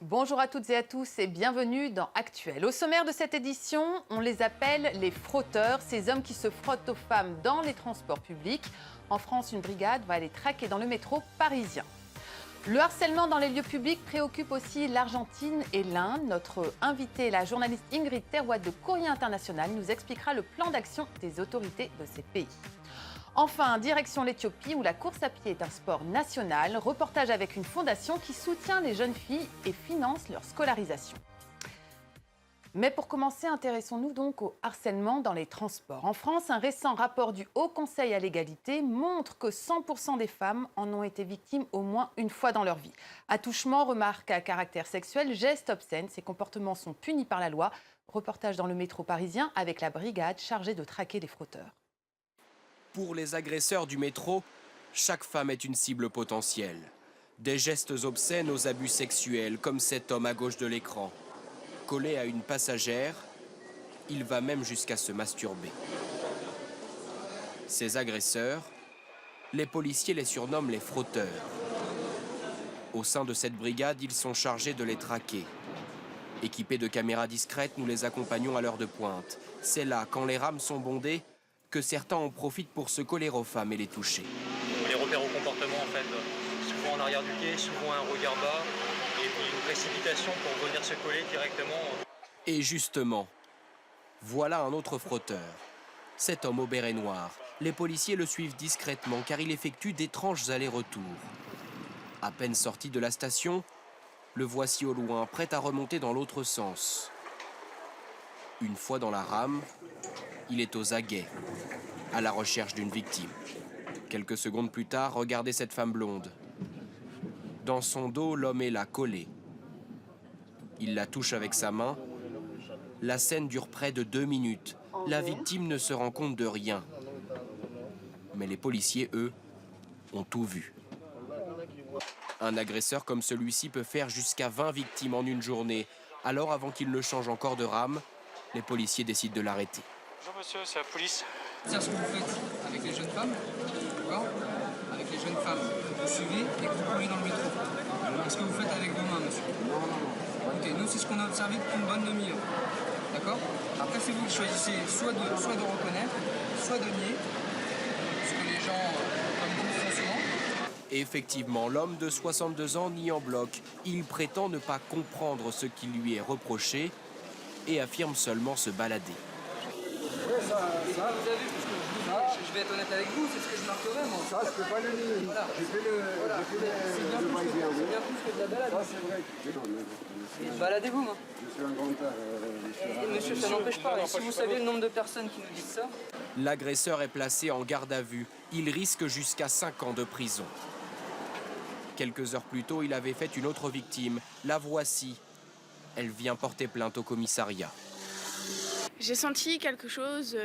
Bonjour à toutes et à tous et bienvenue dans Actuel. Au sommaire de cette édition, on les appelle les frotteurs, ces hommes qui se frottent aux femmes dans les transports publics. En France, une brigade va les traquer dans le métro parisien. Le harcèlement dans les lieux publics préoccupe aussi l'Argentine et l'Inde. Notre invitée, la journaliste Ingrid Terroit de Courrier International, nous expliquera le plan d'action des autorités de ces pays. Enfin, direction l'Éthiopie où la course à pied est un sport national. Reportage avec une fondation qui soutient les jeunes filles et finance leur scolarisation. Mais pour commencer, intéressons-nous donc au harcèlement dans les transports. En France, un récent rapport du Haut Conseil à l'égalité montre que 100% des femmes en ont été victimes au moins une fois dans leur vie. Attouchement, remarques à caractère sexuel, gestes obscènes, ces comportements sont punis par la loi. Reportage dans le métro parisien avec la brigade chargée de traquer les frotteurs. Pour les agresseurs du métro, chaque femme est une cible potentielle. Des gestes obscènes aux abus sexuels, comme cet homme à gauche de l'écran. Collé à une passagère, il va même jusqu'à se masturber. Ces agresseurs, les policiers les surnomment les frotteurs. Au sein de cette brigade, ils sont chargés de les traquer. Équipés de caméras discrètes, nous les accompagnons à l'heure de pointe. C'est là, quand les rames sont bondées, que certains en profitent pour se coller aux femmes et les toucher. On les repère au comportement en fait, souvent en arrière du quai, souvent un regard bas, et puis une précipitation pour venir se coller directement. Et justement, voilà un autre frotteur. Cet homme au béret noir. Les policiers le suivent discrètement car il effectue d'étranges allers-retours. À peine sorti de la station, le voici au loin, prêt à remonter dans l'autre sens. Une fois dans la rame, il est aux aguets, à la recherche d'une victime. Quelques secondes plus tard, regardez cette femme blonde. Dans son dos, l'homme est là, collé. Il la touche avec sa main. La scène dure près de 2 minutes. La victime ne se rend compte de rien. Mais les policiers, eux, ont tout vu. Un agresseur comme celui-ci peut faire jusqu'à 20 victimes en une journée. Alors, avant qu'il ne change encore de rame, les policiers décident de l'arrêter. Bonjour monsieur, c'est la police. C'est ce que vous faites avec les jeunes femmes, d'accord? Avec les jeunes femmes, vous suivez et que vous courez dans le métro. Est-ce que vous faites avec vos mains, monsieur? Non. Écoutez, nous, c'est ce qu'on a observé depuis une bonne demi-heure, d'accord? Après, c'est vous qui choisissez soit de reconnaître, soit de nier, ce que les gens, comme vous, font souvent. Effectivement, l'homme de 62 ans nie en bloc. Il prétend ne pas comprendre ce qui lui est reproché et affirme seulement se balader. Vous avez vu, parce que je vais être honnête avec vous, c'est ce que je marquerai, moi. Ça, je peux pas le nier. Voilà. J'ai fait le C'est bien plus que de la balade. Ça, c'est vrai. Baladez-vous, moi. Je suis un grand monsieur. Et monsieur, ça n'empêche pas. Et si vous saviez le nombre de personnes qui nous disent ça, L'agresseur est placé en garde à vue. Il risque jusqu'à 5 ans de prison. Quelques heures plus tôt, il avait fait une autre victime. La voici. Elle vient porter plainte au commissariat. J'ai senti quelque chose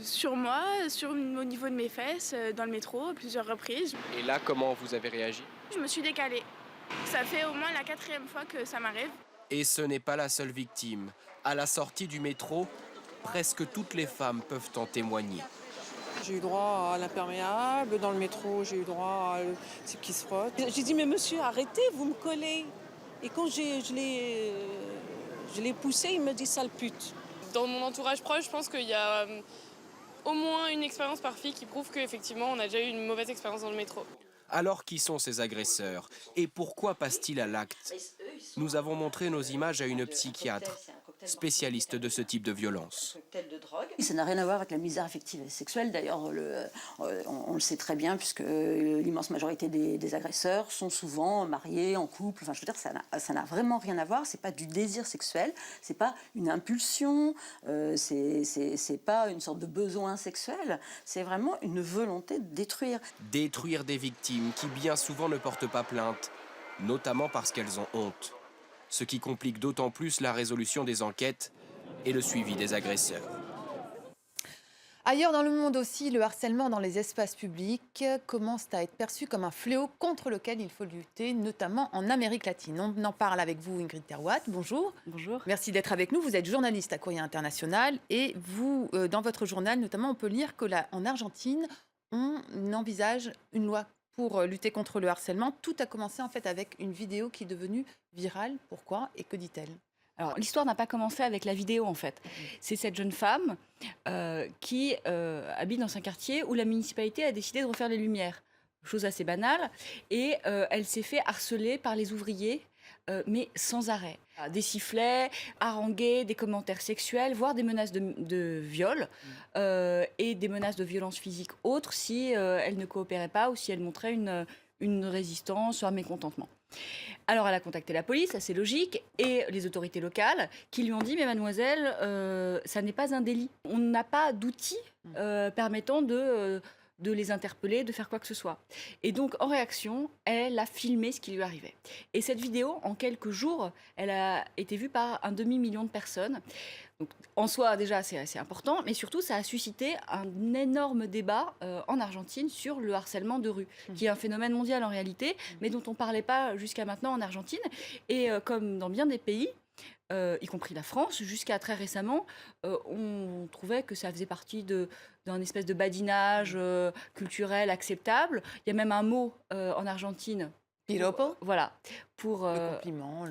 sur moi, au niveau de mes fesses, dans le métro, à plusieurs reprises. Et là, comment vous avez réagi? Je me suis décalée. Ça fait au moins la 4e fois que ça m'arrive. Et ce n'est pas la seule victime. À la sortie du métro, presque toutes les femmes peuvent en témoigner. J'ai eu droit à l'imperméable, dans le métro, j'ai eu droit à le type qui se frotte. J'ai dit, mais monsieur, arrêtez, vous me collez. Et quand je l'ai poussé, il me dit, sale pute. Dans mon entourage proche, je pense qu'il y a au moins une expérience par fille qui prouve qu'effectivement, on a déjà eu une mauvaise expérience dans le métro. Alors qui sont ces agresseurs? Et pourquoi passent-ils à l'acte? Nous avons montré nos images à une psychiatre, spécialiste de ce type de violence. Ça n'a rien à voir avec la misère affective et sexuelle. D'ailleurs, on le sait très bien, puisque l'immense majorité des agresseurs sont souvent mariés, en couple. Enfin, je veux dire, ça n'a vraiment rien à voir. C'est pas du désir sexuel, c'est pas une impulsion, c'est pas une sorte de besoin sexuel. C'est vraiment une volonté de détruire. Détruire des victimes qui bien souvent ne portent pas plainte, notamment parce qu'elles ont honte. Ce qui complique d'autant plus la résolution des enquêtes et le suivi des agresseurs. Ailleurs dans le monde aussi, le harcèlement dans les espaces publics commence à être perçu comme un fléau contre lequel il faut lutter, notamment en Amérique latine. On en parle avec vous, Ingrid Terroit. Bonjour. Bonjour. Merci d'être avec nous. Vous êtes journaliste à Courrier International et vous, dans votre journal, notamment, on peut lire qu'en Argentine, on envisage une loi pour lutter contre le harcèlement. Tout a commencé en fait avec une vidéo qui est devenue virale. Pourquoi et que dit-elle ? Alors, l'histoire n'a pas commencé avec la vidéo, en fait. C'est cette jeune femme qui habite dans un quartier où la municipalité a décidé de refaire les lumières. Chose assez banale. Et elle s'est fait harceler par les ouvriers, mais sans arrêt. Des sifflets, harangués, des commentaires sexuels, voire des menaces de viol et des menaces de violence physique autres si elle ne coopérait pas ou si elle montrait une résistance ou un mécontentement. Alors elle a contacté la police, assez logique, et les autorités locales qui lui ont dit « Mais mademoiselle, ça n'est pas un délit. On n'a pas d'outils permettant de les interpeller, de faire quoi que ce soit. » Et donc, en réaction, elle a filmé ce qui lui arrivait. Et cette vidéo, en quelques jours, elle a été vue par 1,5 million de personnes. Donc, en soi, déjà, c'est assez important, mais surtout, ça a suscité un énorme débat en Argentine sur le harcèlement de rue, qui est un phénomène mondial en réalité, mais dont on ne parlait pas jusqu'à maintenant en Argentine. Et comme dans bien des pays, y compris la France, jusqu'à très récemment, on trouvait que ça faisait partie d'un espèce de badinage culturel acceptable. Il y a même un mot en Argentine. Piropo ? Voilà. Pour, le compliment.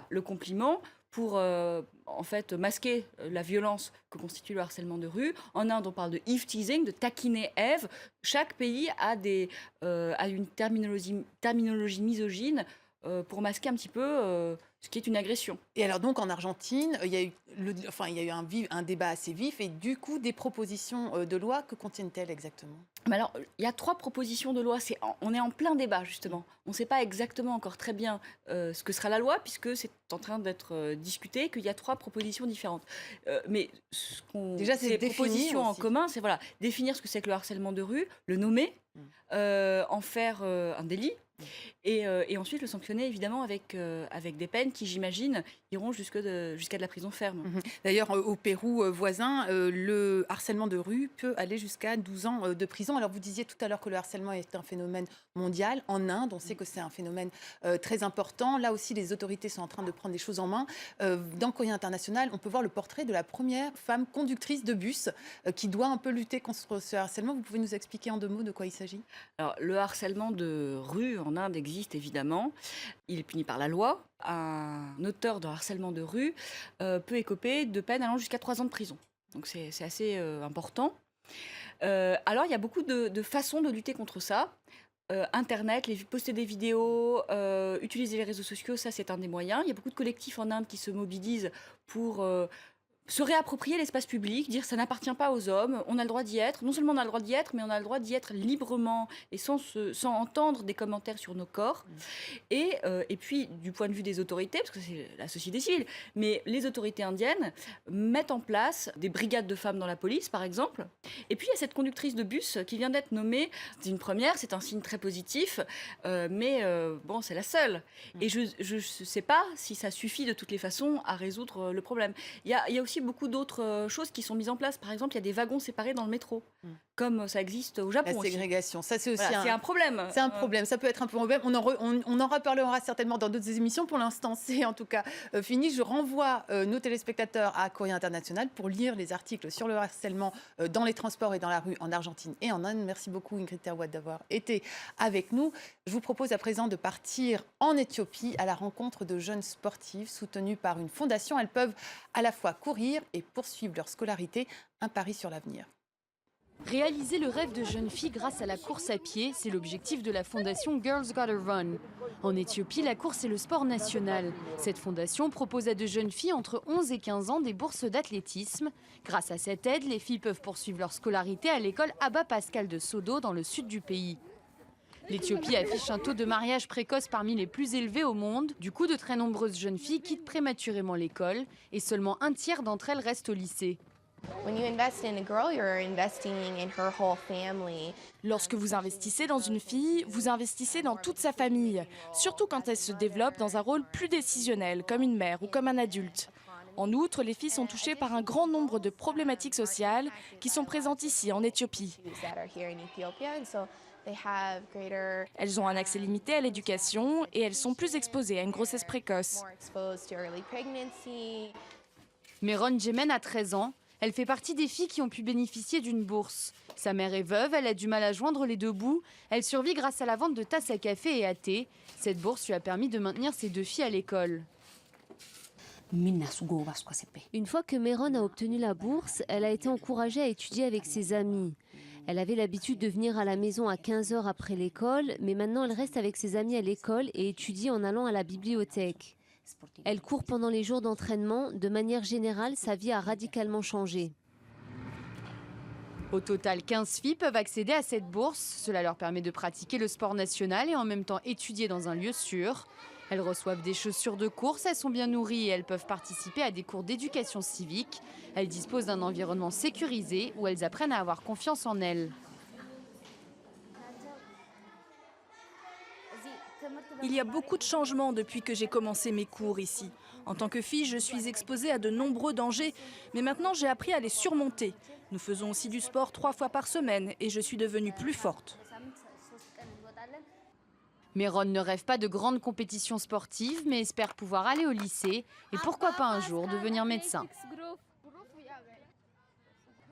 Le compliment, pour en fait masquer la violence que constitue le harcèlement de rue. En Inde, on parle de Eve teasing, de taquiner Ève. Chaque pays a une terminologie misogyne pour masquer un petit peu ce qui est une agression. Et alors donc en Argentine, il y a eu un débat assez vif et du coup des propositions de loi. Que contiennent-elles exactement ? Mais alors, il y a 3 propositions de loi. On est en plein débat, justement. On ne sait pas exactement encore très bien ce que sera la loi, puisque c'est en train d'être discuté, qu'il y a 3 propositions différentes. Mais ces propositions en commun, c'est définir ce que c'est que le harcèlement de rue, le nommer, en faire un délit, et ensuite le sanctionner, évidemment, avec des peines qui, j'imagine, iront jusqu'à de la prison ferme. D'ailleurs, au Pérou voisin, le harcèlement de rue peut aller jusqu'à 12 ans de prison. Alors, vous disiez tout à l'heure que le harcèlement est un phénomène mondial. En Inde, on sait que c'est un phénomène très important. Là aussi, les autorités sont en train de prendre des choses en main. Dans Courrier International, on peut voir le portrait de la première femme conductrice de bus qui doit un peu lutter contre ce harcèlement. Vous pouvez nous expliquer en 2 mots de quoi il s'agit ? Alors, le harcèlement de rue en Inde existe évidemment. Il est puni par la loi. Un auteur de harcèlement de rue peut écoper de peines allant jusqu'à 3 ans de prison. Donc c'est assez important. Alors il y a beaucoup de façons de lutter contre ça. Internet, poster des vidéos, utiliser les réseaux sociaux, ça c'est un des moyens. Il y a beaucoup de collectifs en Inde qui se mobilisent pour se réapproprier l'espace public, dire ça n'appartient pas aux hommes, on a le droit d'y être. Non seulement on a le droit d'y être, mais on a le droit d'y être librement et sans entendre des commentaires sur nos corps. Et puis, du point de vue des autorités, parce que c'est la société civile, mais les autorités indiennes mettent en place des brigades de femmes dans la police, par exemple. Et puis, il y a cette conductrice de bus qui vient d'être nommée. C'est une première, c'est un signe très positif, mais bon, c'est la seule. Et je ne sais pas si ça suffit de toutes les façons à résoudre le problème. Il y a aussi beaucoup d'autres choses qui sont mises en place. Par exemple, il y a des wagons séparés dans le métro, comme ça existe au Japon. La ségrégation, ça c'est aussi c'est un problème. C'est un problème, ça peut être un problème. On en reparlera certainement dans d'autres émissions. Pour l'instant, c'est en tout cas fini. Je renvoie nos téléspectateurs à Courrier International pour lire les articles sur le harcèlement dans les transports et dans la rue en Argentine et en Inde. Merci beaucoup Ingrid Terwat d'avoir été avec nous. Je vous propose à présent de partir en Éthiopie à la rencontre de jeunes sportives soutenues par une fondation. Elles peuvent à la fois courir et poursuivre leur scolarité. Un pari sur l'avenir. Réaliser le rêve de jeunes filles grâce à la course à pied, c'est l'objectif de la fondation Girls Gotta Run. En Éthiopie, la course est le sport national. Cette fondation propose à de jeunes filles entre 11 et 15 ans des bourses d'athlétisme. Grâce à cette aide, les filles peuvent poursuivre leur scolarité à l'école Abba Pascal de Sodo dans le sud du pays. L'Éthiopie affiche un taux de mariage précoce parmi les plus élevés au monde. Du coup, de très nombreuses jeunes filles quittent prématurément l'école et seulement un tiers d'entre elles restent au lycée. Lorsque vous investissez dans une fille, vous investissez dans toute sa famille, surtout quand elle se développe dans un rôle plus décisionnel, comme une mère ou comme un adulte. En outre, les filles sont touchées par un grand nombre de problématiques sociales qui sont présentes ici, en Éthiopie. Elles ont un accès limité à l'éducation et elles sont plus exposées à une grossesse précoce. Meron Jemen a 13 ans. Elle fait partie des filles qui ont pu bénéficier d'une bourse. Sa mère est veuve, elle a du mal à joindre les deux bouts. Elle survit grâce à la vente de tasses à café et à thé. Cette bourse lui a permis de maintenir ses deux filles à l'école. Une fois que Meron a obtenu la bourse, elle a été encouragée à étudier avec ses amis. Elle avait l'habitude de venir à la maison à 15 heures après l'école, mais maintenant elle reste avec ses amis à l'école et étudie en allant à la bibliothèque. Elle court pendant les jours d'entraînement. De manière générale, sa vie a radicalement changé. Au total, 15 filles peuvent accéder à cette bourse. Cela leur permet de pratiquer le sport national et en même temps étudier dans un lieu sûr. Elles reçoivent des chaussures de course, elles sont bien nourries et elles peuvent participer à des cours d'éducation civique. Elles disposent d'un environnement sécurisé où elles apprennent à avoir confiance en elles. Il y a beaucoup de changements depuis que j'ai commencé mes cours ici. En tant que fille, je suis exposée à de nombreux dangers, mais maintenant j'ai appris à les surmonter. Nous faisons aussi du sport 3 fois par semaine et je suis devenue plus forte. Meron ne rêve pas de grandes compétitions sportives, mais espère pouvoir aller au lycée et pourquoi pas un jour devenir médecin.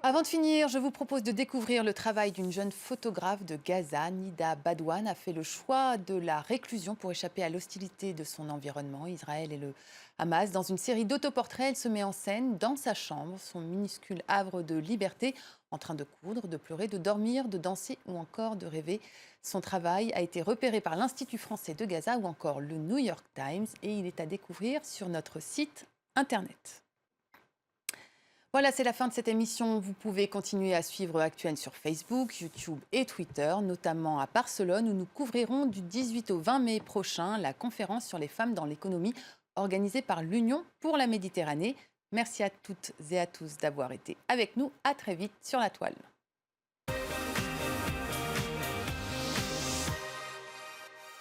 Avant de finir, je vous propose de découvrir le travail d'une jeune photographe de Gaza. Nida Badouane a fait le choix de la réclusion pour échapper à l'hostilité de son environnement, Israël et le Hamas. Dans une série d'autoportraits, elle se met en scène dans sa chambre, son minuscule havre de liberté, en train de coudre, de pleurer, de dormir, de danser ou encore de rêver. Son travail a été repéré par l'Institut français de Gaza ou encore le New York Times et il est à découvrir sur notre site internet. Voilà, c'est la fin de cette émission. Vous pouvez continuer à suivre Actuel sur Facebook, YouTube et Twitter, notamment à Barcelone, où nous couvrirons du 18 au 20 mai prochain la conférence sur les femmes dans l'économie organisée par l'Union pour la Méditerranée. Merci à toutes et à tous d'avoir été avec nous. À très vite sur la toile.